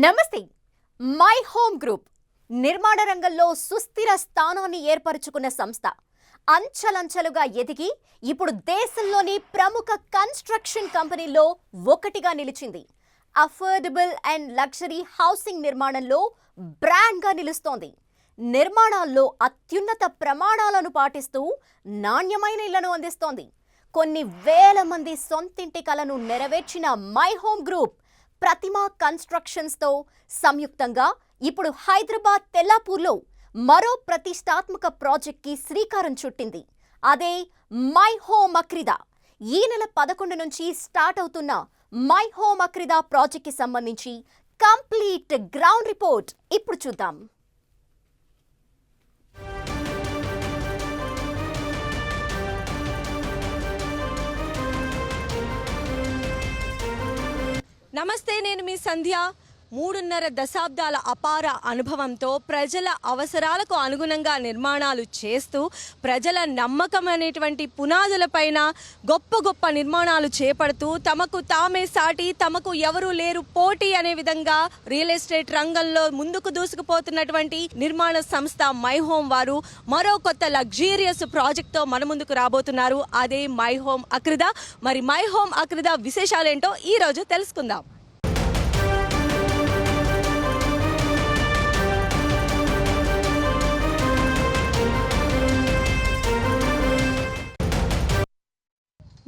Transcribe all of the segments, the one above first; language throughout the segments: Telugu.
నమస్తే. మై హోమ్ గ్రూప్ నిర్మాణ రంగంలో సుస్థిర స్థానాన్ని ఏర్పరచుకున్న సంస్థ అంచలంచలుగా ఎదిగి ఇప్పుడు దేశంలోని ప్రముఖ కన్స్ట్రక్షన్ కంపెనీల్లో ఒకటిగా నిలిచింది. అఫోర్డబుల్ అండ్ లగ్జరీ హౌసింగ్ నిర్మాణంలో బ్రాండ్గా నిలుస్తోంది. నిర్మాణాల్లో అత్యున్నత ప్రమాణాలను పాటిస్తూ నాణ్యమైన ఇళ్లను అందిస్తోంది. కొన్ని వేల మంది సొంతింటి కలను నెరవేర్చిన మై హోమ్ గ్రూప్ ప్రతిమా కన్స్ట్రక్షన్స్తో సంయుక్తంగా ఇప్పుడు హైదరాబాద్ తెల్లాపూర్లో మరో ప్రతిష్టాత్మక ప్రాజెక్ట్కి శ్రీకారం చుట్టింది. అదే మై హోమ్ అక్రిదా. ఈ నెల 11 నుంచి స్టార్ట్ అవుతున్న మై హోమ్ అక్రిదా ప్రాజెక్ట్కి సంబంధించి కంప్లీట్ గ్రౌండ్ రిపోర్ట్ ఇప్పుడు చూద్దాం. నమస్తే, నేను మీ సంధ్య. 3.5 దశాబ్దాల అపార అనుభవంతో ప్రజల అవసరాలకు అనుగుణంగా నిర్మాణాలు చేస్తూ ప్రజల నమ్మకం అనేటువంటి పునాదులపైన గొప్ప గొప్ప నిర్మాణాలు చేపడుతూ తమకు తామే సాటి, తమకు ఎవరూ లేరు పోటీ అనే విధంగా రియల్ ఎస్టేట్ రంగంలో ముందుకు దూసుకుపోతున్నటువంటి నిర్మాణ సంస్థ మై హోమ్ వారు మరో కొత్త లగ్జీరియస్ ప్రాజెక్ట్తో మన ముందుకు రాబోతున్నారు. అదే మై హోమ్ అక్రిదా. మరి మై హోమ్ అక్రిదా విశేషాలేంటో ఈ రోజు తెలుసుకుందాం.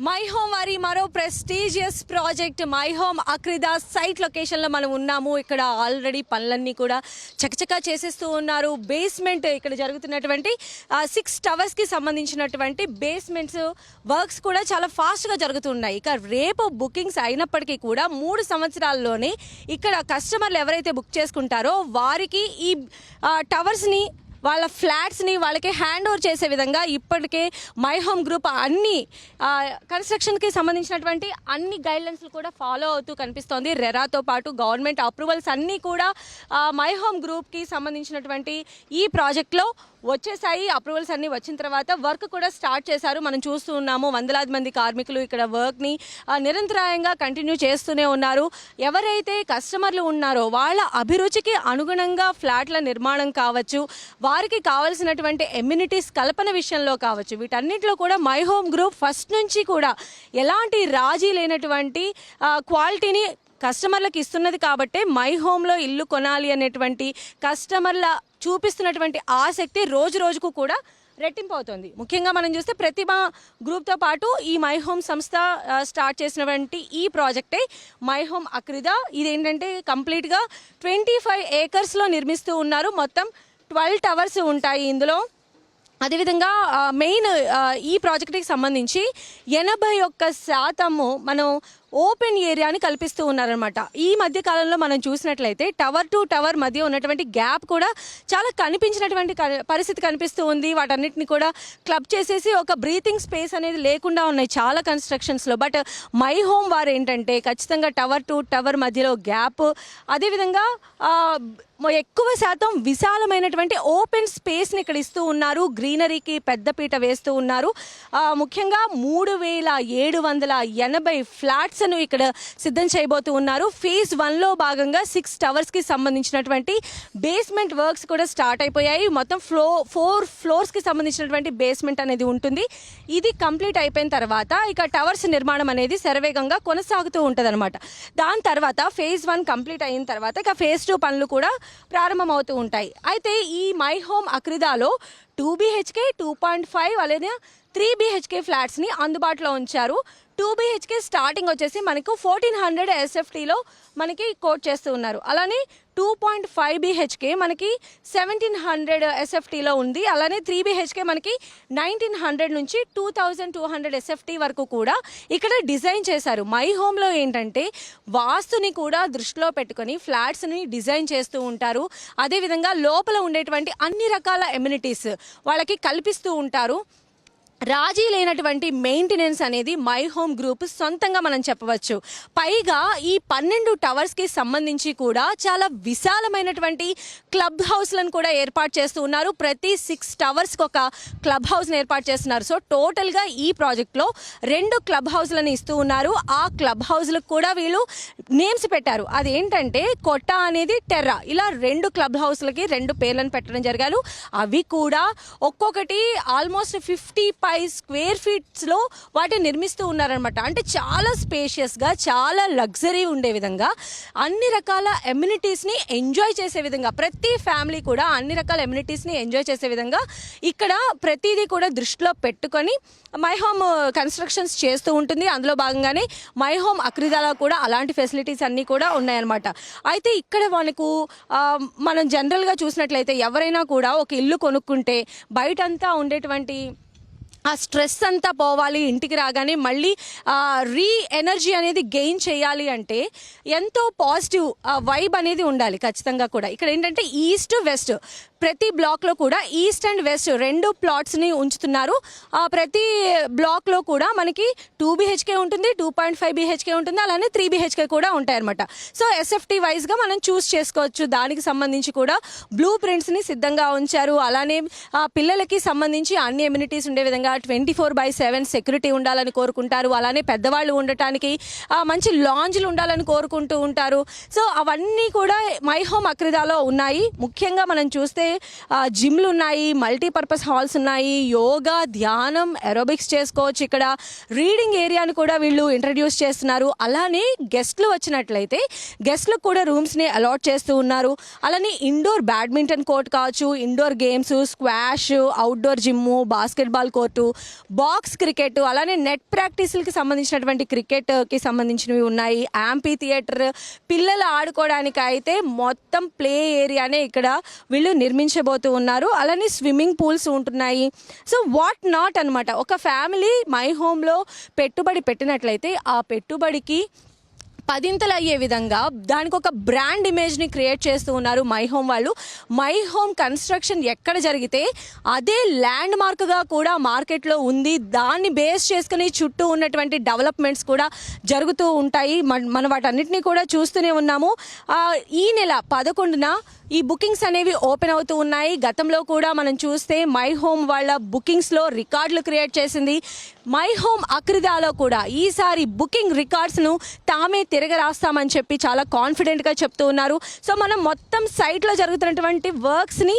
మై హోమ్ వారి మరో prestigious project My Home Akrida site లొకేషన్లో మనం ఉన్నాము. ఇక్కడ ఆల్రెడీ పనులన్నీ కూడా చకచకా చేసేస్తూ ఉన్నారు. బేస్మెంట్ ఇక్కడ జరుగుతున్నటువంటి 6 టవర్స్కి సంబంధించినటువంటి బేస్మెంట్స్ వర్క్స్ కూడా చాలా ఫాస్ట్గా జరుగుతున్నాయి. ఇక రేపు బుకింగ్స్ అయినప్పటికీ కూడా 3 సంవత్సరాల్లోనే ఇక్కడ కస్టమర్లు ఎవరైతే బుక్ చేసుకుంటారో వారికి ఈ టవర్స్ని, వాళ్ళ ఫ్లాట్స్ని వాళ్ళకి హ్యాండ్ ఓవర్ చేసే విధంగా ఇప్పటికే మై హోమ్ గ్రూప్ అన్ని కన్స్ట్రక్షన్కి సంబంధించినటువంటి అన్ని గైడ్లైన్స్లు కూడా ఫాలో అవుతూ కనిపిస్తోంది. రెరాతో పాటు గవర్నమెంట్ అప్రూవల్స్ అన్నీ కూడా మై హోమ్ గ్రూప్కి సంబంధించినటువంటి ఈ ప్రాజెక్ట్లో వచ్చేసాయి. అప్రూవల్స్ అన్నీ వచ్చిన తర్వాత వర్క్ కూడా స్టార్ట్ చేశారు. మనం చూస్తూ ఉన్నాము. వందలాది మంది కార్మికులు ఇక్కడ వర్క్ని నిరంతరాయంగా కంటిన్యూ చేస్తూనే ఉన్నారు. ఎవరైతే కస్టమర్లు ఉన్నారో వాళ్ళ అభిరుచికి అనుగుణంగా ఫ్లాట్ల నిర్మాణం కావచ్చు, వారికి కావాల్సినటువంటి ఎమ్యూనిటీస్ కల్పన విషయంలో కావచ్చు, వీటన్నిటిలో కూడా మై హోమ్ గ్రూప్ ఫస్ట్ నుంచి కూడా ఎలాంటి రాజీ లేనటువంటి క్వాలిటీని కస్టమర్లకు ఇస్తున్నది. కాబట్టి మై హోమ్లో ఇల్లు కొనాలి అనేటువంటి కస్టమర్ల చూపిస్తున్నటువంటి ఆసక్తి రోజు రోజుకు కూడా రెట్టింపు అవుతుంది. ముఖ్యంగా మనం చూస్తే ప్రతిభ గ్రూప్తో పాటు ఈ మై హోమ్ సంస్థ స్టార్ట్ చేసినటువంటి ఈ ప్రాజెక్టే మై హోమ్ అక్రిదా. ఇదేంటంటే కంప్లీట్గా 25 ఏకర్స్లో నిర్మిస్తూ ఉన్నారు. మొత్తం 12 టవర్స్ ఉంటాయి ఇందులో. అదేవిధంగా మెయిన్ ఈ ప్రాజెక్ట్కి సంబంధించి 81% మనం ఓపెన్ ఏరియాని కల్పిస్తూ ఉన్నారనమాట. ఈ మధ్య కాలంలో మనం చూసినట్లయితే టవర్ టు టవర్ మధ్య ఉన్నటువంటి గ్యాప్ కూడా చాలా కనిపించినటువంటి పరిస్థితి కనిపిస్తూ ఉంది. వాటన్నిటిని కూడా క్లబ్ చేసేసి ఒక బ్రీతింగ్ స్పేస్ అనేది లేకుండా ఉన్నాయి చాలా కన్స్ట్రక్షన్స్లో. బట్ మై హోమ్ వారు ఏంటంటే ఖచ్చితంగా టవర్ టు టవర్ మధ్యలో గ్యాప్, అదేవిధంగా ఎక్కువ శాతం విశాలమైనటువంటి ఓపెన్ స్పేస్ని ఇక్కడ ఇస్తూ ఉన్నారు. గ్రీనరీకి పెద్దపీట వేస్తూ ఉన్నారు. ముఖ్యంగా 3780 ఫ్లాట్స్ను ఇక్కడ సిద్ధం చేయబోతూ ఉన్నారు. ఫేజ్ 1లో భాగంగా 6 టవర్స్కి సంబంధించినటువంటి బేస్మెంట్ వర్క్స్ కూడా స్టార్ట్ అయిపోయాయి. మొత్తం 4 ఫ్లోర్స్కి సంబంధించినటువంటి బేస్మెంట్ అనేది ఉంటుంది. ఇది కంప్లీట్ అయిపోయిన తర్వాత ఇక టవర్స్ నిర్మాణం అనేది శరవేగంగా కొనసాగుతూ ఉంటుంది అనమాట. దాని తర్వాత ఫేజ్ 1 కంప్లీట్ అయిన తర్వాత ఇక ఫేజ్ 2 పనులు కూడా ప్రారంభమవుతూ ఉంటాయి. అయితే ఈ మై హోమ్ అక్రిదాలో 2 BHK, 2.5 అలాగే 3 BHK ఫ్లాట్స్ని అందుబాటులో ఉంచారు. 2 BHK స్టార్టింగ్ వచ్చేసి మనకు 1400 SFTలో మనకి కోట్ చేస్తూ ఉన్నారు. అలానే 2.5 BHK మనకి 1700 SFTలో ఉంది. అలానే 3 BHK మనకి 1900 నుంచి 2200 SFT వరకు కూడా ఇక్కడ డిజైన్ చేశారు. మై హోమ్లో ఏంటంటే వాస్తుని కూడా దృష్టిలో పెట్టుకొని ఫ్లాట్స్ని డిజైన్ చేస్తూ ఉంటారు. అదేవిధంగా లోపల ఉండేటువంటి అన్ని రకాల ఎమ్యూనిటీస్ వాళ్ళకి కల్పిస్తూ ఉంటారు. రాజీ లేనటువంటి మెయింటెనెన్స్ అనేది మై హోమ్ గ్రూప్ సొంతంగా మనం చెప్పవచ్చు. పైగా ఈ 12 టవర్స్కి సంబంధించి కూడా చాలా విశాలమైనటువంటి క్లబ్ హౌస్లను కూడా ఏర్పాటు చేస్తూ ఉన్నారు. ప్రతి 6 టవర్స్కి ఒక క్లబ్ హౌస్ని ఏర్పాటు చేస్తున్నారు. సో టోటల్గా ఈ ప్రాజెక్ట్లో 2 క్లబ్ హౌస్లను ఇస్తూ ఉన్నారు. ఆ క్లబ్ హౌస్లకు కూడా వీళ్ళు నేమ్స్ పెట్టారు. అదేంటంటే కొట్టా అనేది టెర్రా, ఇలా 2 క్లబ్ హౌస్లకి 2 పేర్లను పెట్టడం జరిగారు. అవి కూడా ఒక్కొక్కటి ఆల్మోస్ట్ 55 స్క్వేర్ ఫీట్స్లో వాటిని నిర్మిస్తూ ఉన్నారనమాట. అంటే చాలా స్పేషియస్గా, చాలా లగ్జరీ ఉండే విధంగా, అన్ని రకాల ఎమ్యూనిటీస్ని ఎంజాయ్ చేసే విధంగా, ప్రతి ఫ్యామిలీ కూడా అన్ని రకాల ఎమ్యూనిటీస్ని ఎంజాయ్ చేసే విధంగా ఇక్కడ ప్రతిదీ కూడా దృష్టిలో పెట్టుకొని మై హోమ్ కన్స్ట్రక్షన్స్ చేస్తూ ఉంటుంది. అందులో భాగంగానే మై హోమ్ అక్రిదాలో కూడా అలాంటి ఫెసిలిటీస్ అన్నీ కూడా ఉన్నాయన్నమాట. అయితే ఇక్కడ మనకు మనం జనరల్గా చూసినట్లయితే ఎవరైనా కూడా ఒక ఇల్లు కొనుక్కుంటే బయటంతా ఉండేటువంటి ఆ స్ట్రెస్ అంతా పోవాలి, ఇంటికి రాగానే మళ్ళీ ఎనర్జీ అనేది గెయిన్ చేయాలి అంటే ఎంతో పాజిటివ్ వైబ్ అనేది ఉండాలి ఖచ్చితంగా కూడా. ఇక్కడ ఏంటంటే ఈస్ట్ వెస్ట్ ప్రతి బ్లాక్లో కూడా ఈస్ట్ అండ్ వెస్ట్ 2 ప్లాట్స్ని ఉంచుతున్నారు. ప్రతి బ్లాక్లో కూడా మనకి 2 BHK ఉంటుంది, 2.5 BHK ఉంటుంది, అలానే 3 BHK కూడా ఉంటాయన్నమాట. సో ఎస్ఎఫ్టీ వైజ్గా మనం చూస్ చేసుకోవచ్చు. దానికి సంబంధించి కూడా బ్లూ ప్రింట్స్ని సిద్ధంగా ఉంచారు. అలానే పిల్లలకి సంబంధించి అన్ని ఎమ్యూనిటీస్ ఉండే విధంగా 24/7 సెక్యూరిటీ ఉండాలని కోరుకుంటారు. అలానే పెద్దవాళ్ళు ఉండటానికి మంచి లాంజ్లు ఉండాలని కోరుకుంటూ ఉంటారు. సో అవన్నీ కూడా మై హోమ్ అక్రిదాలో ఉన్నాయి. ముఖ్యంగా మనం చూస్తే జిమ్లు ఉన్నాయి, మల్టీపర్పస్ హాల్స్ ఉన్నాయి, యోగా, ధ్యానం, ఏరోబిక్స్ చేసుకోవచ్చు. ఇక్కడ రీడింగ్ ఏరియాని కూడా వీళ్ళు ఇంట్రడ్యూస్ చేస్తున్నారు. అలానే గెస్ట్లు వచ్చినట్లయితే గెస్ట్లకు కూడా రూమ్స్ని అలాట్ చేస్తూ ఉన్నారు. అలానే ఇండోర్ బ్యాడ్మింటన్ కోర్ట్ కావచ్చు, indoor games, squash, outdoor gym, basketball court, box cricket, అలానే నెట్ ప్రాక్టీస్లకి సంబంధించినటువంటి క్రికెట్కి సంబంధించినవి ఉన్నాయి. యాంపీ థియేటర్, పిల్లలు ఆడుకోవడానికి అయితే మొత్తం ప్లే ఏరియానే ఇక్కడ వీళ్ళు నిర్మించబోతూ ఉన్నారు. అలానే స్విమ్మింగ్ పూల్స్ ఉంటున్నాయి. సో వాట్ నాట్ అనమాట. ఒక ఫ్యామిలీ మై హోమ్లో పెట్టుబడి పెట్టినట్లయితే ఆ పెట్టుబడికి 10 అయ్యే విధంగా దానికి ఒక బ్రాండ్ ఇమేజ్ని క్రియేట్ చేస్తూ ఉన్నారు మై హోమ్ వాళ్ళు. మై హోమ్ కన్స్ట్రక్షన్ ఎక్కడ జరిగితే అదే ల్యాండ్ మార్క్గా కూడా మార్కెట్లో ఉంది. దాన్ని బేస్ చేసుకుని చుట్టూ ఉన్నటువంటి డెవలప్మెంట్స్ కూడా జరుగుతూ ఉంటాయి. మనం వాటన్నిటినీ కూడా చూస్తూనే ఉన్నాము. ఈ నెల 11న ఈ బుకింగ్స్ అనేవి ఓపెన్ అవుతూ ఉన్నాయి. గతంలో కూడా మనం చూస్తే మై హోమ్ వాళ్ళ బుకింగ్స్లో రికార్డులు క్రియేట్ చేసింది. మై హోమ్ అక్రిదాలో కూడా ఈసారి బుకింగ్ రికార్డ్స్ను తామే తిరగరాస్తామని చెప్పి చాలా కాన్ఫిడెంట్గా చెప్తూ ఉన్నారు. సో మనం మొత్తం సైట్లో జరుగుతున్నటువంటి వర్క్స్ని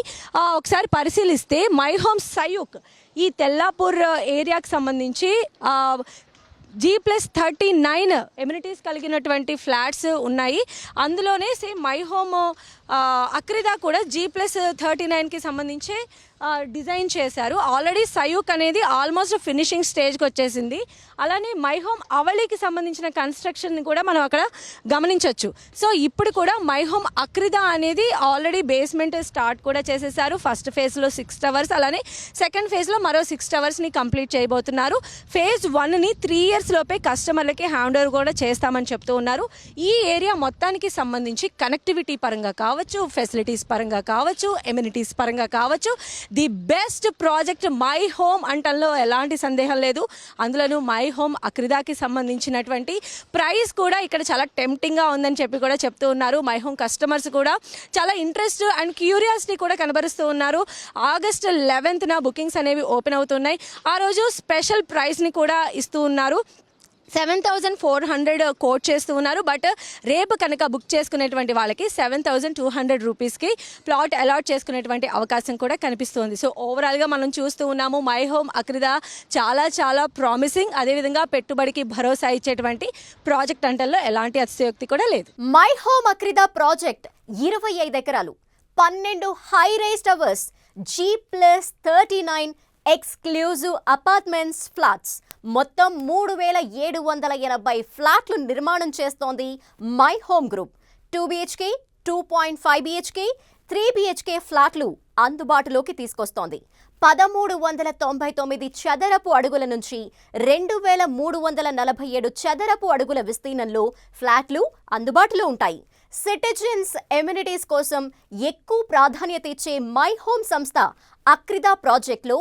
ఒకసారి పరిశీలిస్తే మై హోమ్ సయూక్ ఈ తెల్లాపూర్ ఏరియాకి సంబంధించి G+39 ఎమ్యూనిటీస్ కలిగినటువంటి ఫ్లాట్స్ ఉన్నాయి. అందులోనే సేమ్ మై హోమ్ అక్రిదా కూడా G+39కి సంబంధించి డిజైన్ చేశారు. ఆల్రెడీ సయూక్ అనేది ఆల్మోస్ట్ ఫినిషింగ్ స్టేజ్కి వచ్చేసింది. అలానే మై హోమ్ అవళికి సంబంధించిన కన్స్ట్రక్షన్ కూడా మనం అక్కడ గమనించవచ్చు. సో ఇప్పుడు కూడా మై హోమ్ అక్రిదా అనేది ఆల్రెడీ బేస్మెంట్ స్టార్ట్ కూడా చేసేసారు. ఫస్ట్ ఫేజ్లో 6 టవర్స్, అలానే సెకండ్ ఫేజ్లో మరో 6 టవర్స్ని కంప్లీట్ చేయబోతున్నారు. ఫేజ్ 1ని 3 years లోపే కస్టమర్లకి హ్యాండ్ ఓవర్ కూడా చేస్తామని చెప్తూ ఉన్నారు. ఈ ఏరియా మొత్తానికి సంబంధించి కనెక్టివిటీ పరంగా కావచ్చు, ఫెసిలిటీస్ పరంగా కావచ్చు, ఎమ్యూనిటీస్ పరంగా కావచ్చు, the best project My Home అంటంలో ఎలాంటి సందేహం లేదు. అందులోనూ మై హోమ్ అక్రిదాకి సంబంధించినటువంటి ప్రైస్ కూడా ఇక్కడ చాలా టెంప్టింగ్గా ఉందని చెప్పి కూడా చెప్తూ ఉన్నారు. మై హోమ్ కస్టమర్స్ కూడా చాలా ఇంట్రెస్ట్ అండ్ క్యూరియాసిటీ కూడా కనబరుస్తూ ఉన్నారు. August 11న బుకింగ్స్ అనేవి ఓపెన్ అవుతున్నాయి. ఆ రోజు స్పెషల్ ప్రైస్ని కూడా ఇస్తూ ఉన్నారు. 7,400 కోట్ చేస్తూ ఉన్నారు. బట్ రేపు కనుక బుక్ చేసుకునేటువంటి వాళ్ళకి 7,200 రూపీస్కి ప్లాట్ అలాట్ చేసుకునేటువంటి అవకాశం కూడా కనిపిస్తుంది. సో ఓవరాల్గా మనం చూస్తూ ఉన్నాము మై హోమ్ అక్రిదా చాలా చాలా ప్రామిసింగ్, అదేవిధంగా పెట్టుబడికి భరోసా ఇచ్చేటువంటి ప్రాజెక్ట్ అంటల్లో ఎలాంటి అతిశయోక్తి కూడా లేదు. మై హోమ్ అక్రిదా ప్రాజెక్ట్ 25 ఎకరాలు, 12 high rise towers, G+39 exclusive apartments flats, మొత్తం 3,780 ఫ్లాట్లు నిర్మాణం చేస్తోంది my home group. 2 BHK, 2.5 BHK, 3 BHK ఫ్లాట్లు అందుబాటులోకి తీసుకొస్తోంది. 1,399 చదరపు అడుగుల నుంచి 2,347 చదరపు అడుగుల విస్తీర్ణంలో ఫ్లాట్లు అందుబాటులో ఉంటాయి. సిటిజన్స్ ఎమ్యూనిటీస్ కోసం ఎక్కువ ప్రాధాన్యత ఇచ్చే మై హోమ్ సంస్థ అక్రిదా ప్రాజెక్టులో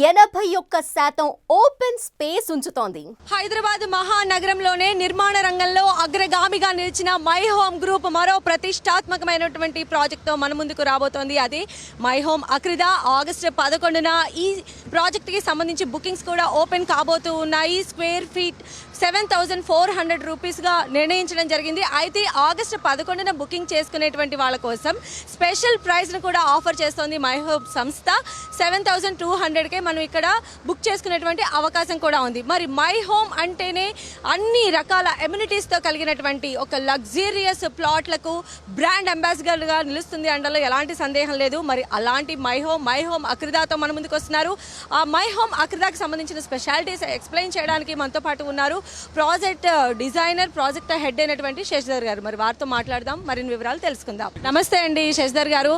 81% ఓపెన్ స్పేస్ ఉంచుతోంది. హైదరాబాద్ మహానగరంలోనే నిర్మాణ రంగంలో అగ్రగామిగా నిలిచిన మై హోమ్ గ్రూప్ మరో ప్రతిష్టాత్మకమైనటువంటి ప్రాజెక్ట్తో మన ముందుకు రాబోతోంది. అదే మై హోమ్ అక్రిదా. ఆగస్టు 11న ఈ ప్రాజెక్ట్కి సంబంధించి బుకింగ్స్ కూడా ఓపెన్ కాబోతూ ఉన్నాయి. స్క్వేర్ ఫీట్ 7,400 రూపీస్గా నిర్ణయించడం జరిగింది. అయితే ఆగస్టు 11న బుకింగ్ చేసుకునేటువంటి వాళ్ళ కోసం స్పెషల్ ప్రైస్ను కూడా ఆఫర్ చేస్తోంది మై హోమ్ సంస్థ. 7,200కే మనం ఇక్కడ బుక్ చేసుకునేటువంటి అవకాశం కూడా ఉంది. మరి మై హోమ్ అంటేనే అన్ని రకాల ఎమ్యూనిటీస్తో కలిగినటువంటి ఒక లగ్జూరియస్ ప్లాట్లకు బ్రాండ్ అంబాసిడర్గా నిలుస్తుంది అనడంలో ఎలాంటి సందేహం లేదు. మరి అలాంటి మై హోమ్ అక్రిదాతో మన ముందుకు వస్తున్నారు. ఆ మై హోమ్ అక్రిదాకి సంబంధించిన స్పెషాలిటీస్ ఎక్స్ప్లెయిన్ చేయడానికి మనతో పాటు ఉన్నారు ప్రాజెక్ట్ డిజైనర్, ప్రాజెక్ట్ హెడ్ అయినటువంటి శశిధర్ గారు. మరి వారితో మాట్లాడదాం, మరిన్ని వివరాలు తెలుసుకుందాం. నమస్తే అండి శశిధర్ గారు.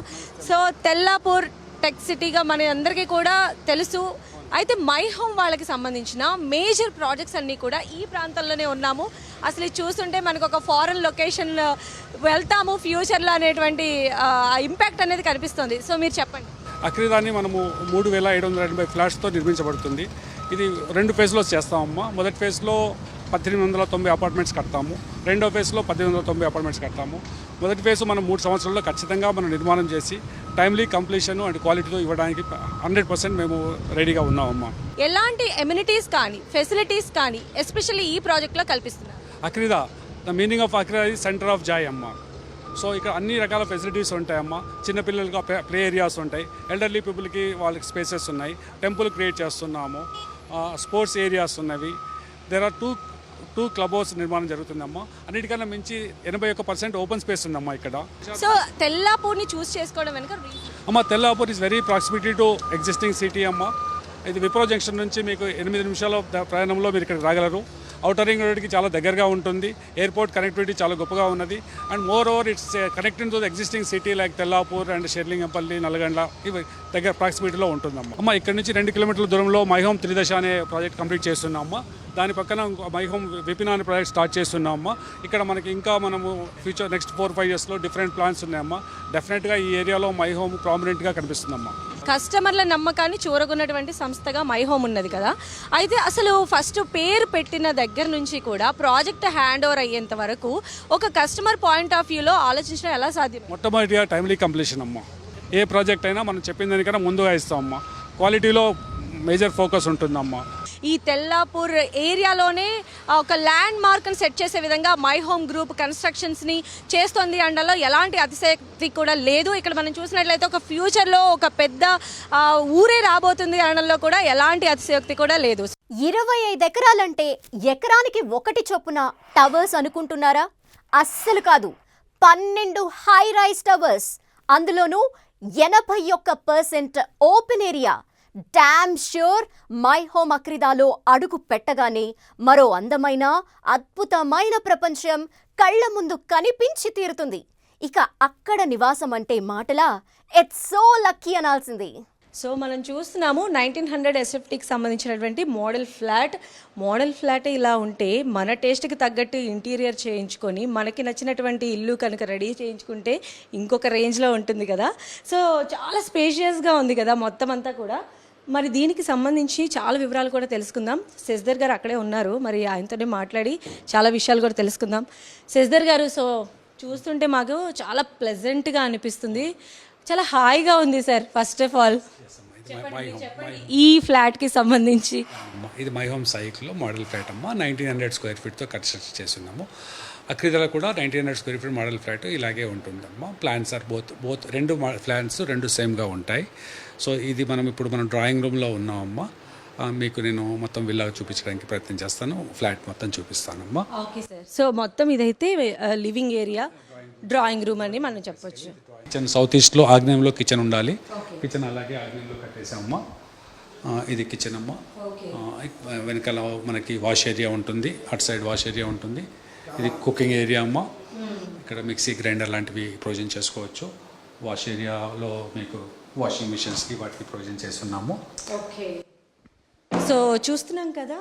సో తెల్లాపూర్ టెక్ సిటీగా మన అందరికీ కూడా తెలుసు. అయితే మై హోమ్ వాళ్ళకి సంబంధించిన మేజర్ ప్రాజెక్ట్స్ అన్నీ కూడా ఈ ప్రాంతంలోనే ఉన్నాము. అసలు ఇది చూస్తుంటే మనకు ఒక ఫారెన్ లొకేషన్ వెళ్తాము ఫ్యూచర్లో అనేటువంటి ఇంపాక్ట్ అనేది కనిపిస్తుంది. సో మీరు చెప్పండి. అక్రిదాన్ని మనము 3,780 ఫ్లాట్స్తో నిర్మించబడుతుంది. ఇది 2 ఫేజ్లో చేస్తామమ్మా. మొదటి ఫేజ్లో 1,890 అపార్ట్మెంట్స్ కడతాము. రెండో ఫేజ్లో 1,890 అపార్ట్మెంట్స్ కడతాము. మొదటి ఫేజ్ మనం 3 సంవత్సరాల్లో ఖచ్చితంగా మనం నిర్మాణం చేసి టైమ్లీ కంప్లీషన్ అండ్ క్వాలిటీతో ఇవ్వడానికి 100% మేము రెడీగా ఉన్నామమ్మా. ఎలాంటి ఎమ్యూనిటీస్ కానీ ఫెసిలిటీస్ కానీ ఎస్పెషల్లీ ఈ ప్రాజెక్ట్లో కల్పిస్తున్నారు? Akrida, the meaning of Akrida is centre of joy అమ్మా. సో ఇక్కడ అన్ని రకాల ఫెసిలిటీస్ ఉంటాయమ్మా. చిన్నపిల్లలకి ప్లే ఏరియాస్ ఉంటాయి, ఎల్డర్లీ పీపుల్కి వాళ్ళకి స్పేసెస్ ఉన్నాయి, టెంపుల్ క్రియేట్ చేస్తున్నాము, స్పోర్ట్స్ ఏరియాస్ ఉన్నవి. There are two club house నిర్మాణం జరుగుతుందమ్మా. అన్నిటికన్నా మించి 81% ఓపెన్ స్పేస్ ఉందమ్మా ఇక్కడ. సో తెల్లాపూర్ని చూస్ చేసుకోవడం వెనుక అమ్మ, Tellapur is very proximity to existing city అమ్మా. ఇది విప్రో జంక్షన్ నుంచి మీకు 8 నిమిషాల ప్రయాణంలో మీరు ఇక్కడ రాగలరు. ఔటర్ రింగ్ రోడ్కి చాలా దగ్గరగా ఉంటుంది. ఎయిర్పోర్ట్ కనెక్టివిటీ చాలా గొప్పగా ఉన్నది. And moreover it's connecting to the existing city like Tellapur and Serilingampally, Nallagandla, ఇవి దగ్గర ప్రాక్సిమిటీలో ఉంటుందమ్మా. అమ్మ, ఇక్కడ నుంచి 2 కిలోమీటర్ల దూరంలో మై హోమ్ త్రిదశ అనే ప్రాజెక్ట్ కంప్లీట్ చేస్తున్నామమ్మా. దాని పక్కన మై హోమ్ విపిన్ అనే ప్రాజెక్ట్ స్టార్ట్ చేస్తున్నామమ్మా. ఇక్కడ మనకి ఇంకా మనము ఫ్యూచర్ నెక్స్ట్ 4-5 ఇయర్స్లో డిఫరెంట్ ప్లాన్స్ ఉన్నాయమ్మా. డెఫినెట్గా ఈ ఏరియాలో మై హోమ్ ప్రామినెంట్గా కనిపిస్తుందమ్మా. కస్టమర్ల నమ్మకాన్ని చూరగొన్నటువంటి సంస్థగా మై హోమ్ ఉన్నది కదా. అయితే అసలు ఫస్ట్ పేరు పెట్టిన దగ్గర నుంచి కూడా ప్రాజెక్ట్ హ్యాండ్ ఓవర్ అయ్యేంత వరకు ఒక కస్టమర్ పాయింట్ ఆఫ్ వ్యూలో ఆలోచించడం ఎలా సాధ్యం? మొట్టమొదటిగా టైమ్లీ కంప్లీషన్ అమ్మా. ఏ ప్రాజెక్ట్ అయినా మనం చెప్పిన దానికన్నా ముందుగా ఇస్తామమ్మా. క్వాలిటీలో మేజర్ ఫోకస్ ఉంటుందమ్మా. ఈ తెల్లాపూర్ ఏరియాలోనే ఒక ల్యాండ్ మార్క్ని సెట్ చేసే విధంగా మై హోమ్ గ్రూప్ కన్స్ట్రక్షన్స్ని చేస్తుంది అనడంలో ఎలాంటి అతిశయోక్తి కూడా లేదు. ఇక్కడ మనం చూసినట్లయితే ఒక ఫ్యూచర్లో ఒక పెద్ద ఊరే రాబోతుంది అనడంలో కూడా ఎలాంటి అతిశయోక్తి కూడా లేదు. 25 ఎకరాలంటే ఎకరానికి 1 చొప్పున టవర్స్ అనుకుంటున్నారా? అస్సలు కాదు. 12 హై రైజ్ టవర్స్, అందులోనూ 81% open area. Damn sure My Home అక్రిదాలో అడుగు పెట్టగానే మరో అందమైన అద్భుతమైన ప్రపంచం కళ్ళ ముందు కనిపించి తీరుతుంది. ఇక అక్కడ నివాసం అంటే మాటలా? ఇట్స్ సో లక్కీ అనాల్సింది. సో మనం చూస్తున్నాము 1900 ఎస్ఎఫ్టీకి సంబంధించినటువంటి మోడల్ ఫ్లాట్ ఇలా ఉంటే మన టేస్ట్కి తగ్గట్టు ఇంటీరియర్ చేయించుకొని మనకి నచ్చినటువంటి ఇల్లు కనుక రెడీ చేయించుకుంటే ఇంకొక రేంజ్లో ఉంటుంది కదా. సో చాలా స్పేషియస్గా ఉంది కదా మొత్తం అంతా కూడా. మరి దీనికి సంబంధించి చాలా వివరాలు కూడా తెలుసుకుందాం. శశిధర్ గారు అక్కడే ఉన్నారు, మరి ఆయనతోనే మాట్లాడి చాలా విషయాలు కూడా తెలుసుకుందాం. శశిధర్ గారు, సో చూస్తుంటే మాకు చాలా ప్లెజెంట్గా అనిపిస్తుంది, చాలా హాయిగా ఉంది సార్. ఫస్ట్ ఆఫ్ ఆల్ ఈ ఫ్లాట్కి సంబంధించి ఇది మై హోమ్ సైట్లో మోడల్ ఫ్లాట్ అమ్మా. 1900 స్క్వేర్ ఫీట్తో కన్స్ట్రక్షన్ చేస్తున్నాము. అక్రిదాలో కూడా 1900 స్క్వేర్ ఫీట్ మోడల్ ఫ్లాట్ ఇలాగే ఉంటుందమ్మా. ప్లాన్స్ ఆర్ బోత్ 2 ప్లాన్స్ 2 సేమ్గా ఉంటాయి. సో ఇది మనం డ్రాయింగ్ రూమ్లో ఉన్నామమ్మా. మీకు నేను మొత్తం విల్లా చూపించడానికి ప్రయత్నం చేస్తాను. ఫ్లాట్ మొత్తం చూపిస్తానమ్మా. Okay sir. సో మొత్తం ఇదైతే లివింగ్ ఏరియా, డ్రాయింగ్ రూమ్ అని మనం చెప్పొచ్చు. కిచెన్ సౌత్ ఈస్ట్లో ఆగ్నేయంలో కిచెన్ ఉండాలి. కిచెన్ అలాగే ఆగ్నేయంలో కట్టేసామమ్మా. ఇది కిచెన్ అమ్మా. వెనకాల మనకి వాష్ ఏరియా ఉంటుంది, అటు సైడ్ వాష్ ఏరియా ఉంటుంది. ఇది కుకింగ్ ఏరియా అమ్మా. ఇక్కడ మిక్సీ, గ్రైండర్ లాంటివి ప్రొవిజన్ చేసుకోవచ్చు. వాష్ ఏరియాలో మీకు వాషింగ్ మిషన్స్కి వాటికి ప్రొవిజన్ చేస్తున్నాము. ఓకే. సో చూస్తున్నాం కదా,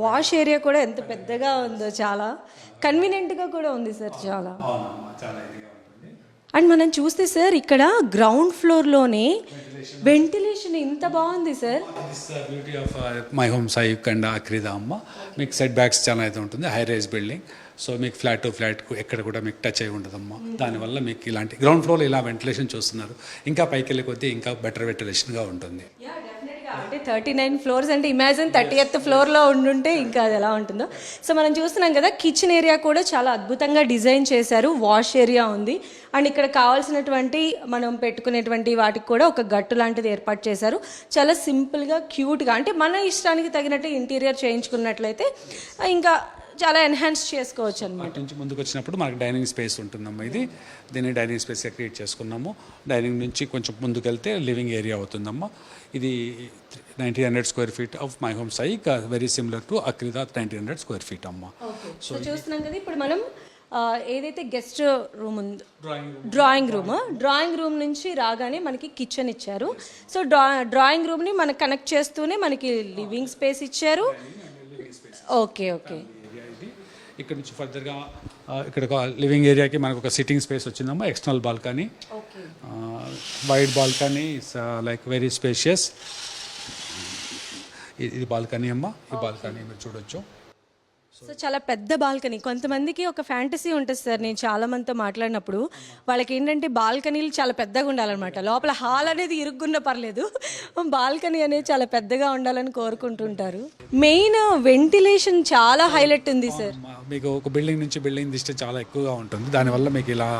వాష్ ఏరియా కూడా ఎంత పెద్దగా ఉందో, చాలా కన్వీనియంట్గా కూడా ఉంది సార్. చాలా అవునమ్మా, చాలా ఇదిగా ఉంటుంది. అండ్ మనం చూస్తే సార్ ఇక్కడ గ్రౌండ్ ఫ్లోర్లోనే వెంటిలేషన్ ఇంత బాగుంది sir. Beauty of My Home Sai కండ అక్రిదా అమ్మ. మీకు సెట్ బ్యాక్స్ చాలా అయితే ఉంటుంది, హై రైజ్ బిల్డింగ్. సో మీకు ఫ్లాట్ టు ఫ్లాట్ ఎక్కడ కూడా మీకు టచ్ అయి ఉండదమ్మా. దానివల్ల మీకు ఇలాంటి గ్రౌండ్ ఫ్లోర్లో ఇలా వెంటిలేషన్ చూస్తున్నారు. ఇంకా పైకి వెళ్ళే కొద్దీ ఇంకా బెటర్ వెంటిలేషన్గా ఉంటుంది. అంటే 39 ఫ్లోర్స్ అంటే ఇమాజిన్ 30th ఫ్లోర్లో ఉండుంటే ఇంకా అది ఎలా ఉంటుందో. సో మనం చూస్తున్నాం కదా, కిచెన్ ఏరియా కూడా చాలా అద్భుతంగా డిజైన్ చేశారు. వాష్ ఏరియా ఉంది అండ్ ఇక్కడ కావాల్సినటువంటి మనం పెట్టుకునేటువంటి వాటికి కూడా ఒక గట్టు లాంటిది ఏర్పాటు చేశారు. చాలా సింపుల్గా క్యూట్గా, అంటే మన ఇష్టానికి తగినట్టు ఇంటీరియర్ చేయించుకున్నట్లయితే ఇంకా చాలా ఎన్హాన్స్ చేసుకోవచ్చు అనమాట. నుంచి ముందుకు వచ్చినప్పుడు మనకి డైనింగ్ స్పేస్ ఉంటుందమ్మా. దీన్ని డైనింగ్ స్పేస్గా క్రియేట్ చేసుకున్నాము. డైనింగ్ నుంచి కొంచెం ముందుకు వెళ్తే లివింగ్ ఏరియా అవుతుందమ్మా. ఇది 1900 square feet of My Home Sai, very similar to Akrida 1900 square feet అమ్మా. సో చూస్తున్నాం కదా, ఇప్పుడు మనం ఏదైతే గెస్ట్ రూమ్ ఉందో డ్రాయింగ్ రూమ్ నుంచి రాగానే మనకి కిచెన్ ఇచ్చారు. సో డ్రాయింగ్ రూమ్ని మనకు కనెక్ట్ చేస్తూనే మనకి లివింగ్ స్పేస్ ఇచ్చారు. ఓకే. ఇక్కడ నుంచి ఫర్దర్గా ఇక్కడ లివింగ్ ఏరియాకి మనకు ఒక సిట్టింగ్ స్పేస్ వచ్చిందమ్మా. External balcony, wide balcony, like very spacious. ఇది బాల్కనీ అమ్మా. ఈ బాల్కనీ మీరు చూడొచ్చు. సో చాలా పెద్ద బాల్కనీ. కొంతమందికి ఒక ఫ్యాంటసీ ఉంటుంది సార్, నేను చాలా మందితో మాట్లాడినప్పుడు వాళ్ళకి ఏంటంటే బాల్కనీలు చాలా పెద్దగా ఉండాలన్నమాట. లోపల హాల్ అనేది ఇరుక్కున్న పర్లేదు, బాల్కనీ అనేది చాలా పెద్దగా ఉండాలని కోరుకుంటుంటారు. మెయిన్ వెంటిలేషన్ చాలా హైలైట్ ఉంది సార్. మీకు ఒక బిల్డింగ్ నుంచి బిల్డింగ్ డిస్టెన్స్ చాలా ఎక్కువగా ఉంటుంది, దానివల్ల మీకు ఇలా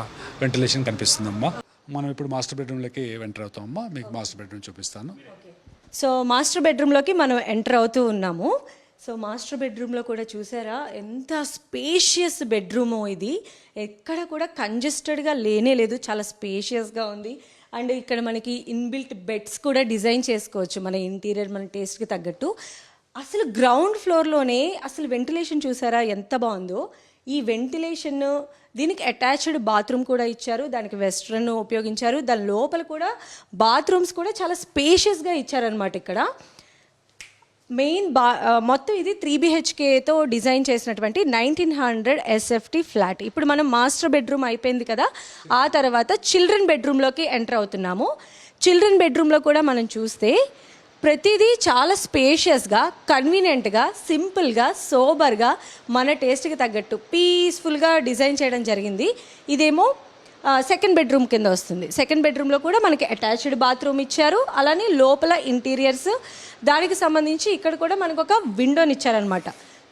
వెంటిలేషన్ కనిపిస్తుందమ్మా. మనం ఇప్పుడు మాస్టర్ బెడ్రూమ్లోకి ఎంటర్ అవుతామమ్మా. మీకు మాస్టర్ బెడ్రూమ్ చూపిస్తాను. సో మాస్టర్ బెడ్రూమ్లోకి మనం ఎంటర్ అవుతూ ఉన్నాము. సో మాస్టర్ బెడ్రూమ్లో కూడా చూసారా ఎంత స్పేషియస్ బెడ్రూమో ఇది. ఎక్కడ కూడా కంజెస్టెడ్గా లేనే లేదు, చాలా స్పేషియస్గా ఉంది. అండ్ ఇక్కడ మనకి ఇన్బిల్ట్ బెడ్స్ కూడా డిజైన్ చేసుకోవచ్చు మన ఇంటీరియర్ మన టేస్ట్కి తగ్గట్టు. అసలు గ్రౌండ్ ఫ్లోర్లోనే అసలు వెంటిలేషన్ చూసారా ఎంత బాగుందో. ఈ వెంటిలేషన్, దీనికి అటాచ్డ్ బాత్రూమ్ కూడా ఇచ్చారు, దానికి వెస్ట్రన్ ఉపయోగించారు. దాని లోపల కూడా బాత్రూమ్స్ కూడా చాలా స్పేషియస్గా ఇచ్చారనమాట. ఇక్కడ మెయిన్ మొత్తం ఇది 3 BHKతో డిజైన్ చేసినటువంటి 1900 SFT ఫ్లాట్. ఇప్పుడు మనం మాస్టర్ బెడ్రూమ్ అయిపోయింది కదా, ఆ తర్వాత చిల్డ్రన్ బెడ్రూమ్లోకి ఎంటర్ అవుతున్నాము. చిల్డ్రన్ బెడ్రూమ్లో కూడా మనం చూస్తే ప్రతిదీ చాలా స్పేషియస్గా, కన్వీనియంట్గా, సింపుల్గా, సోబర్గా, మన టేస్ట్కి తగ్గట్టు పీస్ఫుల్గా డిజైన్ చేయడం జరిగింది. ఇదేమో సెకండ్ బెడ్రూమ్ కింద వస్తుంది. సెకండ్ బెడ్రూమ్లో కూడా మనకి అటాచ్డ్ బాత్రూమ్ ఇచ్చారు. అలానే లోపల ఇంటీరియర్స్, దానికి సంబంధించి ఇక్కడ కూడా మనకు ఒక విండోని ఇచ్చారనమాట.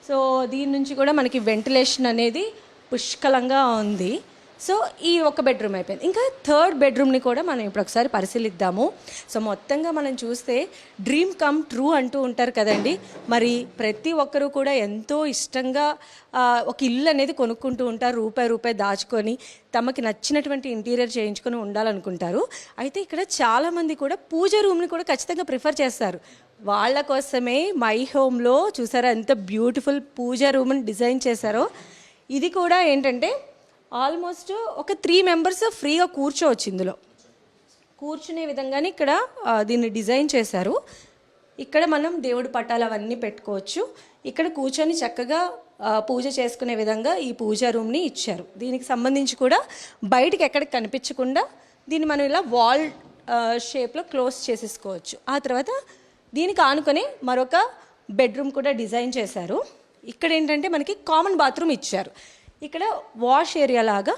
సో దీని నుంచి కూడా మనకి వెంటిలేషన్ అనేది పుష్కలంగా ఉంది. సో ఈ ఒక బెడ్రూమ్ అయిపోయింది. ఇంకా థర్డ్ బెడ్రూమ్ని కూడా మనం ఇప్పుడు ఒకసారి పరిశీలిద్దాము. సో మొత్తంగా మనం చూస్తే డ్రీమ్ కమ్ ట్రూ అంటూ ఉంటారు కదండి. మరి ప్రతి ఒక్కరూ కూడా ఎంతో ఇష్టంగా ఒక ఇల్లు అనేది కొనుక్కుంటూ ఉంటారు. రూపాయి దాచుకొని తమకి నచ్చినటువంటి ఇంటీరియర్ చేయించుకొని ఉండాలనుకుంటారు. అయితే ఇక్కడ చాలామంది కూడా పూజ రూమ్ని కూడా ఖచ్చితంగా ప్రిఫర్ చేస్తారు. వాళ్ళ కోసమే మై హోమ్లో చూసారా ఎంత బ్యూటిఫుల్ పూజ రూమ్ని డిజైన్ చేశారో. ఇది కూడా ఏంటంటే ఆల్మోస్ట్ ఒక 3 మెంబర్స్ ఫ్రీగా కూర్చోవచ్చు. ఇందులో కూర్చునే విధంగానే ఇక్కడ దీన్ని డిజైన్ చేశారు. ఇక్కడ మనం దేవుడి పటాలు అవన్నీ పెట్టుకోవచ్చు. ఇక్కడ కూర్చొని చక్కగా పూజ చేసుకునే విధంగా ఈ పూజా రూమ్ని ఇచ్చారు. దీనికి సంబంధించి కూడా బయటికి ఎక్కడికి కనిపించకుండా దీన్ని మనం ఇలా వాల్ షేప్లో క్లోజ్ చేసేసుకోవచ్చు. ఆ తర్వాత దీనికి ఆనుకొని మరొక బెడ్రూమ్ కూడా డిజైన్ చేశారు. ఇక్కడ ఏంటంటే మనకి కామన్ బాత్రూమ్ ఇచ్చారు. ఇక్కడ వాష్ ఏరియా లాగా,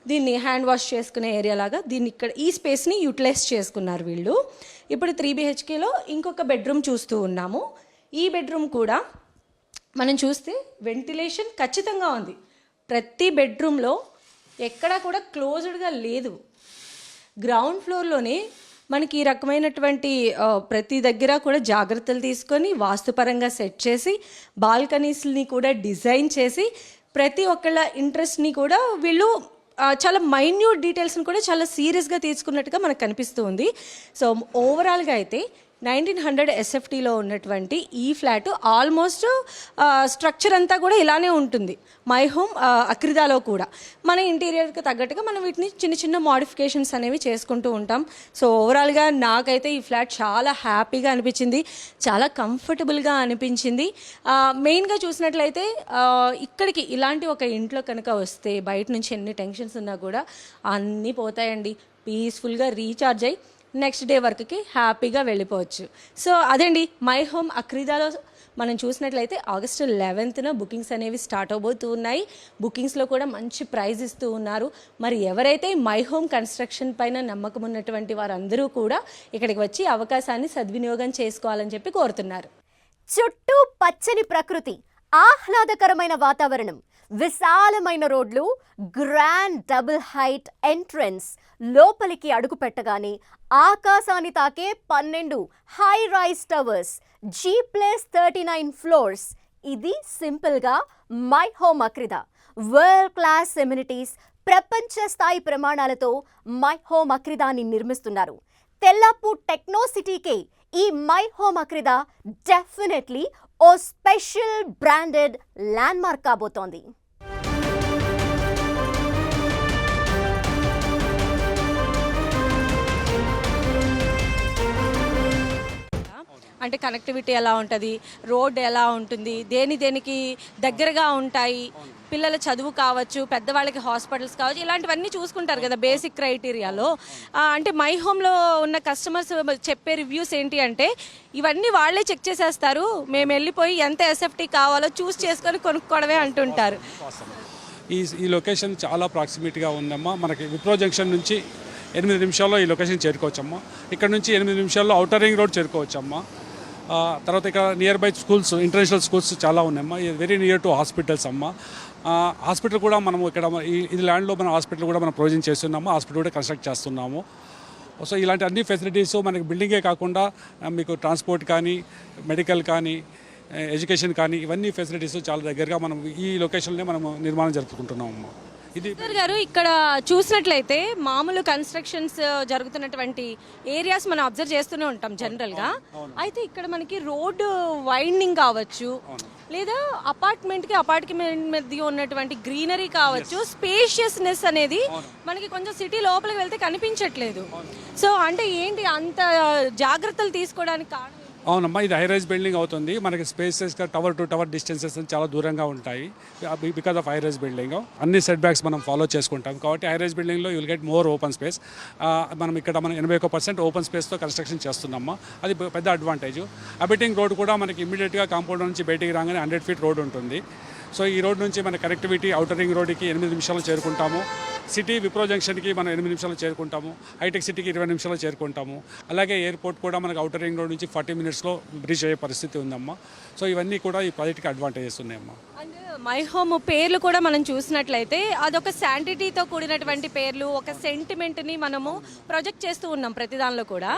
దీన్ని హ్యాండ్ వాష్ చేసుకునే ఏరియా లాగా దీన్ని ఇక్కడ ఈ స్పేస్ని యూటిలైజ్ చేసుకున్నారు వీళ్ళు. ఇప్పుడు 3 BHKలో ఇంకొక బెడ్రూమ్ చూస్తూ ఉన్నాము. ఈ బెడ్రూమ్ కూడా మనం చూస్తే వెంటిలేషన్ ఖచ్చితంగా ఉంది. ప్రతి బెడ్రూమ్లో ఎక్కడా కూడా క్లోజ్డ్గా లేదు. గ్రౌండ్ ఫ్లోర్లోనే మనకి ఈ రకమైనటువంటి ప్రతి దగ్గర కూడా జాగ్రత్తలు తీసుకొని వాస్తుపరంగా సెట్ చేసి బాల్కనీస్ని కూడా డిజైన్ చేసి ప్రతి ఒక్కళ్ళ ఇంట్రెస్ట్ని కూడా వీళ్ళు చాలా మైన్యూట్ డీటెయిల్స్ని కూడా చాలా సీరియస్గా తీసుకున్నట్టుగా మనకు కనిపిస్తూ ఉంది. సో ఓవరాల్గా అయితే 1900 ఎస్ఎఫ్టీలో ఉన్నటువంటి ఈ ఫ్లాట్ ఆల్మోస్ట్ స్ట్రక్చర్ అంతా కూడా ఇలానే ఉంటుంది. మై హోమ్ అక్రిదాలో కూడా మన ఇంటీరియర్కి తగ్గట్టుగా మనం వీటిని చిన్న చిన్న మోడిఫికేషన్స్ అనేవి చేసుకుంటూ ఉంటాం. సో ఓవరాల్గా నాకైతే ఈ ఫ్లాట్ చాలా హ్యాపీగా అనిపించింది, చాలా కంఫర్టబుల్గా అనిపించింది. మెయిన్గా చూసినట్లయితే ఇక్కడికి ఇలాంటి ఒక ఇంట్లో కనుక వస్తే బయట నుంచి ఎన్ని టెన్షన్స్ ఉన్నా కూడా అన్నీ పోతాయండి. పీస్ఫుల్గా రీఛార్జ్ అయ్యి నెక్స్ట్ డే వర్క్కి హ్యాపీగా వెళ్ళిపోవచ్చు. సో అదండి మై హోమ్ అక్రిదాలో మనం చూసినట్లయితే ఆగస్టు 11న బుకింగ్స్ అనేవి స్టార్ట్ అవబోతూ ఉన్నాయి. బుకింగ్స్లో కూడా మంచి ప్రైజ్ ఇస్తూ ఉన్నారు. మరి ఎవరైతే మై హోమ్ కన్స్ట్రక్షన్ పైన నమ్మకం ఉన్నటువంటి వారందరూ కూడా ఇక్కడికి వచ్చి అవకాశాన్ని సద్వినియోగం చేసుకోవాలని చెప్పి కోరుతున్నారు. చుట్టూ పచ్చని ప్రకృతి, ఆహ్లాదకరమైన వాతావరణం, విశాలమైన రోడ్లు, గ్రాండ్ డబుల్ హైట్ ఎంట్రన్స్, లోపలికి అడుగు పెట్టగానే ఆకాశాన్ని తాకే 12 high rise towers, G+39 floors. ఇది సింపుల్గా My Home Akrida. World class amenities, ప్రపంచ స్థాయి ప్రమాణాలతో మై హోమ్ అక్రిదాని నిర్మిస్తున్నారు. తెల్లాపూర్ టెక్నో సిటీకే ఈ మై హోమ్ అక్రిదా డెఫినెట్లీ ఓ స్పెషల్ బ్రాండెడ్ ల్యాండ్మార్క్ కాబోతోంది. అంటే కనెక్టివిటీ ఎలా ఉంటుంది, రోడ్ ఎలా ఉంటుంది, దేనికి దగ్గరగా ఉంటాయి, పిల్లల చదువు కావచ్చు, పెద్దవాళ్ళకి హాస్పిటల్స్ కావచ్చు, ఇలాంటివన్నీ చూసుకుంటారు కదా బేసిక్ క్రైటీరియాలో. అంటే మై హోమ్లో ఉన్న కస్టమర్స్ చెప్పే రివ్యూస్ ఏంటి అంటే ఇవన్నీ వాళ్ళే చెక్ చేసేస్తారు, మేము వెళ్ళిపోయి ఎంత ఎస్ఎఫ్టీ కావాలో చూస్ చేసుకొని కొనుక్కోవడమే అంటుంటారు. ఈ లొకేషన్ చాలా ప్రాక్సిమిటీగా ఉందమ్మా. మనకి విప్రో జంక్షన్ నుంచి 8 నిమిషాల్లో ఈ లొకేషన్ చేరుకోవచ్చమ్మా. ఇక్కడ నుంచి 8 నిమిషాల్లో ఔటర్ రింగ్ రోడ్ చేరుకోవచ్చమ్మా. తర్వాత ఇక్కడ near by schools, international schools చాలా ఉన్నాయమ్మా. వెరీ నియర్ టు హాస్పిటల్స్ అమ్మా. హాస్పిటల్ కూడా మనము ఇక్కడ ఇది ల్యాండ్లో మన హాస్పిటల్ కూడా మనం ప్రొవిజన్ చేస్తున్నాము. హాస్పిటల్ కూడా కన్స్ట్రక్ట్ చేస్తున్నాము. సో ఇలాంటి అన్ని ఫెసిలిటీస్ మనకి బిల్డింగే కాకుండా మీకు ట్రాన్స్పోర్ట్ కానీ, మెడికల్ కానీ, ఎడ్యుకేషన్ కానీ, ఇవన్నీ ఫెసిలిటీస్ చాలా దగ్గరగా మనం ఈ లొకేషన్లోనే మనము నిర్మాణం జరుపుకుంటున్నాము. ఇది గారు ఇక్కడ చూసినట్లయితే మామూలు కన్స్ట్రక్షన్స్ జరుగుతున్నటువంటి ఏరియాస్ మనం అబ్జర్వ్ చేస్తూనే ఉంటాం జనరల్గా. అయితే ఇక్కడ మనకి రోడ్డు వైండింగ్ కావచ్చు, లేదా అపార్ట్మెంట్ మధ్య ఉన్నటువంటి గ్రీనరీ కావచ్చు, స్పేషియస్నెస్ అనేది మనకి కొంచెం సిటీ లోపలికి వెళ్తే కనిపించట్లేదు. సో అంటే ఏంటి అంత జాగ్రత్తలు తీసుకోవడానికి కారణం? అవునమ్మా, ఇది హై రైజ్ బిల్డింగ్ అవుతుంది. మనకి స్పేసెస్గా టవర్ టు టవర్ డిస్టెన్సెస్ చాలా దూరంగా ఉంటాయి because of high rise building. అన్ని సెట్ బ్యాక్స్ మనం ఫాలో చేసుకుంటాం కాబట్టి హై రైజ్ బిల్డింగ్లో you'll get more open space. మనం 81% ఓపెన్ స్పేస్తో కన్స్ట్రక్షన్ చేస్తున్నామా, అది పెద్ద అడ్వాంటేజ్. అబిటింగ్ రోడ్ కూడా మనకి ఇమీడియట్గా కాంపౌండ్ నుంచి బయటికి రాగానే 100 ఫీట్ రోడ్ ఉంటుంది. సో ఈ రోడ్ నుంచి మన కనెక్టివిటీ ఔటర్ రింగ్ రోడ్కి 8 నిమిషాలు చేరుకుంటాము. సిటీ విప్రో జంక్షన్కి మనం 8 నిమిషాలు చేరుకుంటాము. హైటెక్ సిటీకి 20 నిమిషాలు చేరుకుంటాము. అలాగే ఎయిర్పోర్ట్ కూడా మనకు ఔటర్ రింగ్ రోడ్ నుంచి 40 మినిట్స్లో రీచ్ అయ్యే పరిస్థితి ఉందమ్మా. సో ఇవన్నీ కూడా ఈ ప్రాజెక్ట్కి అడ్వాంటేజెస్ ఉన్నాయమ్మా. అండ్ మై హోమ్ పేర్లు కూడా మనం చూసినట్లయితే అదొక శాంటిటీతో కూడినటువంటి పేర్లు, ఒక సెంటిమెంట్ని మనము ప్రొజెక్ట్ చేస్తూ ఉన్నాం ప్రతి దానిలో కూడా.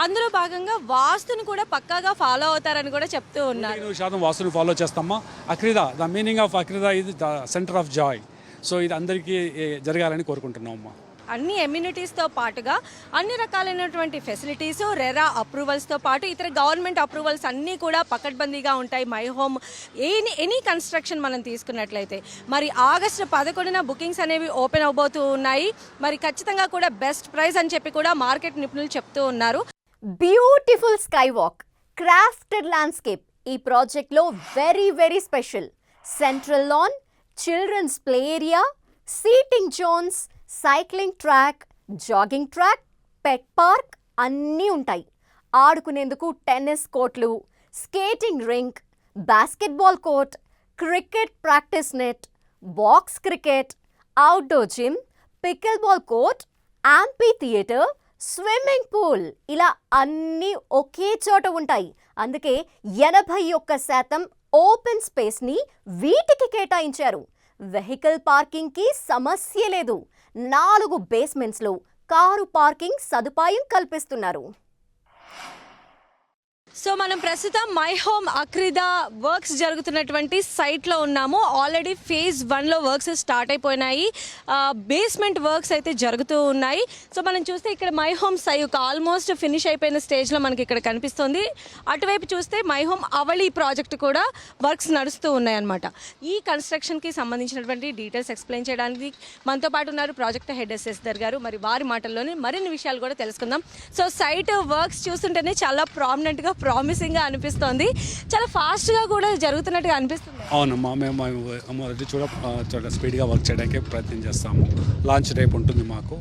అందులో భాగంగా వాస్తుని కూడా పక్కాగా ఫాలో అవుతారని కూడా చెప్తూ ఉన్నారు. 100% వాస్తుని ఫాలో చేస్తామా. Akrida, the meaning of Akrida ఇది the centre of Joy. So ఇది అందరికీ జరగాలని కోరుకుంటున్నామమ్మా. అన్ని ఎమ్యూనిటీస్తో పాటుగా అన్ని రకాలైనటువంటి ఫెసిలిటీస్, రెరా అప్రూవల్స్తో పాటు ఇతర గవర్నమెంట్ అప్రూవల్స్ అన్నీ కూడా పకడ్బందీగా ఉంటాయి మై హోమ్ ఎనీ కన్స్ట్రక్షన్ మనం తీసుకున్నట్లయితే. మరి ఆగస్టు 11న బుకింగ్స్ అనేవి ఓపెన్ అవబోతూ ఉన్నాయి. మరి ఖచ్చితంగా కూడా బెస్ట్ ప్రైస్ అని చెప్పి కూడా మార్కెట్ నిపుణులు చెప్తూ ఉన్నారు. Beautiful sky walk, crafted landscape ఈ ప్రాజెక్ట్లో very special. Central lawn, children's play area, seating zones, cycling track, jogging track, pet park అన్నీ ఉంటాయి. ఆడుకునేందుకు టెన్నిస్ కోర్ట్లు, skating rink, basketball court, cricket practice net, box cricket, outdoor gym, pickle ball court, amphitheatre, swimming pool ఇలా అన్నీ ఒకే చోట ఉంటాయి. అందుకే 81% ఓపెన్ స్పేస్ని వీటికి కేటాయించారు. వెహికల్ పార్కింగ్కి సమస్య లేదు. 4 బేస్మెంట్స్లో కారు పార్కింగ్ సదుపాయం కల్పిస్తున్నారు. సో మనం ప్రస్తుతం మై హోమ్ అక్రిదా వర్క్స్ జరుగుతున్నటువంటి సైట్లో ఉన్నాము. ఆల్రెడీ ఫేజ్ 1లో వర్క్స్ స్టార్ట్ అయిపోయినాయి. బేస్మెంట్ వర్క్స్ అయితే జరుగుతూ ఉన్నాయి. సో మనం చూస్తే ఇక్కడ మై హోమ్ ఒక ఆల్మోస్ట్ ఫినిష్ అయిపోయిన స్టేజ్లో మనకి ఇక్కడ కనిపిస్తుంది. అటువైపు చూస్తే మై హోమ్ అవళి ప్రాజెక్ట్ కూడా వర్క్స్ నడుస్తూ ఉన్నాయన్నమాట. ఈ కన్స్ట్రక్షన్కి సంబంధించినటువంటి డీటెయిల్స్ ఎక్స్ప్లెయిన్ చేయడానికి మనతో పాటు ఉన్నారు ప్రాజెక్ట్ హెడ్ శశిధర్ గారు. మరి వారి మాటల్లోనే మరిన్ని విషయాలు కూడా తెలుసుకుందాం. సో సైట్ వర్క్స్ చూస్తుంటేనే చాలా ప్రామిసింగ్గా అనిపిస్తోంది. చాలా ఫాస్ట్గా కూడా జరుగుతున్నట్టుగా అనిపిస్తుంది. అవునమ్మా, మేము చూడ స్పీడ్గా వర్క్ చేయడానికి ప్రయత్నం చేస్తాము. లాంచ్ రేపు ఉంటుంది మాకు.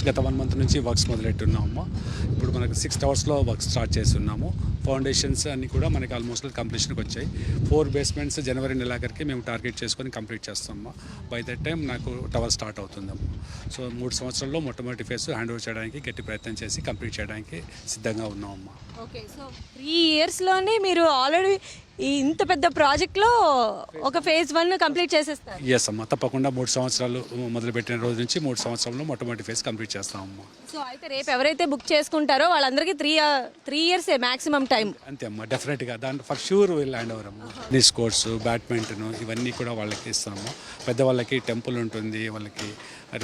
గత 1 మంత్ నుంచి వర్క్స్ మొదలెట్టున్నామమ్మా. ఇప్పుడు మనకు 6 అవర్స్లో వర్క్ స్టార్ట్ చేస్తున్నాము. ఫౌండేషన్స్ అన్నీ కూడా మనకి ఆల్మోస్ట్ కంప్లీషన్కి వచ్చాయి. 4 బేస్మెంట్స్ జనవరి నెలాఖరికి మేము టార్గెట్ చేసుకొని కంప్లీట్ చేస్తామమ్మా. బై దట్ టైం నాకు టవర్ స్టార్ట్ అవుతుందమ్మా. సో 3 సంవత్సరాల్లో మొట్టమొదటి ఫేజ్ హ్యాండ్ ఓవర్ చేయడానికి గట్టి ప్రయత్నం చేసి కంప్లీట్ చేయడానికి సిద్ధంగా ఉన్నామమ్మా. ఓకే, సో 3 ఇయర్స్లోనే మీరు ఆల్రెడీ ఇంత పెద్ద ప్రాజెక్ట్లో ఒక ఫేజ్ 1 కంప్లీట్ చేసేస్తారు. ఎస్ అమ్మా, తప్పకుండా 3 సంవత్సరాలు మొదలుపెట్టిన రోజు నుంచి 3 సంవత్సరాల్లో మొట్టమొదటి ఫేజ్ కంప్లీట్ చేస్తామమ్మా. సో అయితే రేపు ఎవరైతే బుక్ చేసుకుంటారో వాళ్ళందరికీ 3 ఇయర్సే మ్యాక్సిమం టైం. అంతే అమ్మా, డెఫినెట్గా దాంట్లో for sure will hand over అమ్మా. టెన్నిస్ కోర్ట్స్, బ్యాడ్మింటన్ ఇవన్నీ కూడా వాళ్ళకి ఇస్తాము. పెద్దవాళ్ళకి టెంపుల్ ఉంటుంది, వాళ్ళకి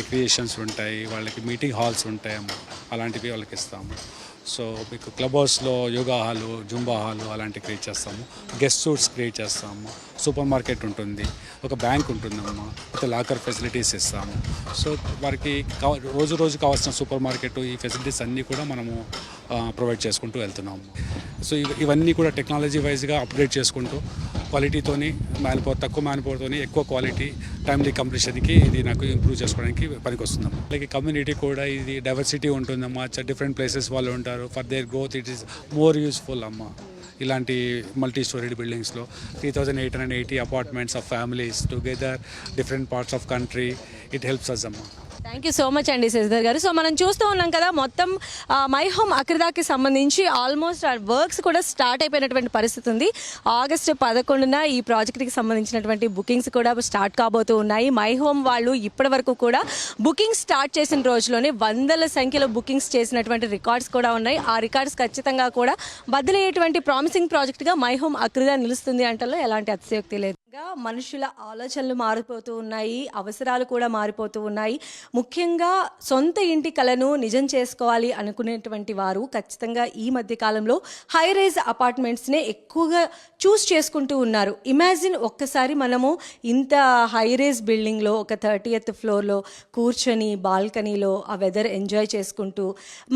రిక్రియేషన్స్ ఉంటాయి, వాళ్ళకి మీటింగ్ హాల్స్ ఉంటాయి అమ్మా. అలాంటివి వాళ్ళకి ఇస్తాము. సో మీకు క్లబ్ హౌస్లో యోగా హాలు, జుంబా హాలు అలాంటివి క్రియేట్ చేస్తాము. గెస్ట్ సూట్స్ క్రియేట్ చేస్తాము. సూపర్ మార్కెట్ ఉంటుంది, ఒక బ్యాంక్ ఉంటుందమ్మా, అయితే లాకర్ ఫెసిలిటీస్ ఇస్తాము. సో వారికి రోజు కావాల్సిన సూపర్ మార్కెట్ ఈ ఫెసిలిటీస్ అన్నీ కూడా మనము ప్రొవైడ్ చేసుకుంటూ వెళ్తున్నాము. సో ఇవన్నీ కూడా టెక్నాలజీ వైజ్గా అప్గ్రేడ్ చేసుకుంటూ క్వాలిటీతోని తక్కువ మ్యాన్పవర్తోని ఎక్కువ క్వాలిటీ టైమ్లీ కంప్లీషన్కి ఇది నాకు ఇంప్రూవ్ చేసుకోవడానికి పనికి వస్తుందమ్మా. అలాగే కమ్యూనిటీ కూడా ఇది డైవర్సిటీ ఉంటుందమ్మా. డిఫరెంట్ ప్లేసెస్ వాళ్ళు ఉంటారు. For their growth it is more useful అమ్మా. ఇలాంటి మల్టీ స్టోరీడ్ బిల్డింగ్స్లో 3880 apartments of families together different parts of country it helps us అమ్మా. థ్యాంక్ యూ సో మచ్ అండి శశిధర్ గారు. సో మనం చూస్తూ ఉన్నాం కదా, మొత్తం మై హోమ్ అక్రిదాకి సంబంధించి ఆల్మోస్ట్ వర్క్స్ కూడా స్టార్ట్ అయిపోయినటువంటి పరిస్థితి ఉంది. ఆగస్టు 11న ఈ ప్రాజెక్ట్కి సంబంధించినటువంటి బుకింగ్స్ కూడా స్టార్ట్ కాబోతూ ఉన్నాయి. మై హోమ్ వాళ్ళు ఇప్పటి వరకు కూడా బుకింగ్స్ స్టార్ట్ చేసిన రోజులోనే వందల సంఖ్యలో బుకింగ్స్ చేసినటువంటి రికార్డ్స్ కూడా ఉన్నాయి. ఆ రికార్డ్స్ ఖచ్చితంగా కూడా బదులయ్యేటువంటి ప్రామిసింగ్ ప్రాజెక్ట్గా మై హోమ్ అక్రిదా నిలుస్తుంది అంటలో ఎలాంటి అతిశయోక్తి లేదు. మనుషుల ఆలోచనలు మారిపోతూ ఉన్నాయి, అవసరాలు కూడా మారిపోతూ ఉన్నాయి. ముఖ్యంగా సొంత ఇంటి కలను నిజం చేసుకోవాలి అనుకునేటువంటి వారు ఖచ్చితంగా ఈ మధ్య కాలంలో హై రైజ్ అపార్ట్మెంట్స్నే ఎక్కువగా చూస్ చేసుకుంటూ ఉన్నారు. ఇమాజిన్ ఒక్కసారి మనము ఇంత హై రైజ్ బిల్డింగ్లో ఒక 30th ఫ్లోర్లో కూర్చొని బాల్కనీలో ఆ వెదర్ ఎంజాయ్ చేసుకుంటూ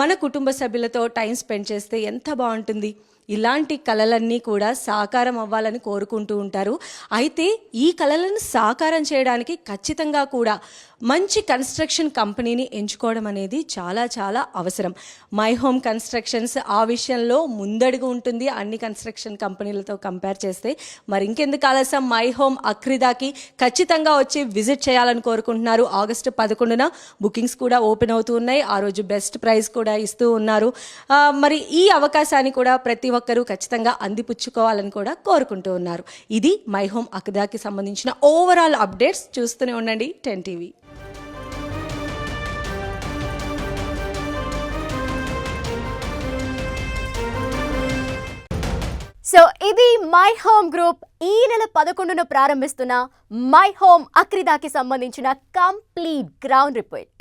మన కుటుంబ సభ్యులతో టైం స్పెండ్ చేస్తే ఎంత బాగుంటుంది. ఇలాంటి కళలన్నీ కూడా సాకారం అవ్వాలని కోరుకుంటూ ఉంటారు. అయితే ఈ కళలను సాకారం చేయడానికి ఖచ్చితంగా కూడా మంచి కన్స్ట్రక్షన్ కంపెనీని ఎంచుకోవడం అనేది చాలా చాలా అవసరం. మై హోమ్ కన్స్ట్రక్షన్స్ ఆ విషయంలో ముందడుగు ఉంటుంది అన్ని కన్స్ట్రక్షన్ కంపెనీలతో కంపేర్ చేస్తే. మరి ఇంకెందుకు ఆలస్యం, మై హోమ్ అక్రిదాకి ఖచ్చితంగా వచ్చి విజిట్ చేయాలని కోరుకుంటున్నారు. ఆగస్టు 11న బుకింగ్స్ కూడా ఓపెన్ అవుతూ ఉన్నాయి. ఆ రోజు బెస్ట్ ప్రైస్ కూడా ఇస్తూ ఉన్నారు. మరి ఈ అవకాశాన్ని కూడా ప్రతి ఒక్కరూ ఖచ్చితంగా అందిపుచ్చుకోవాలని కూడా కోరుకుంటూ ఉన్నారు. ఇది మై హోమ్ అక్రిదాకి సంబంధించిన ఓవరాల్ అప్డేట్స్. చూస్తూనే ఉండండి 10 టీవీ. సో ఇది మై హోమ్ గ్రూప్ ఈ నెల 11న ప్రారంభిస్తున్న మై హోమ్ అక్రిదాకి సంబంధించిన కంప్లీట్ గ్రౌండ్ రిపోర్ట్.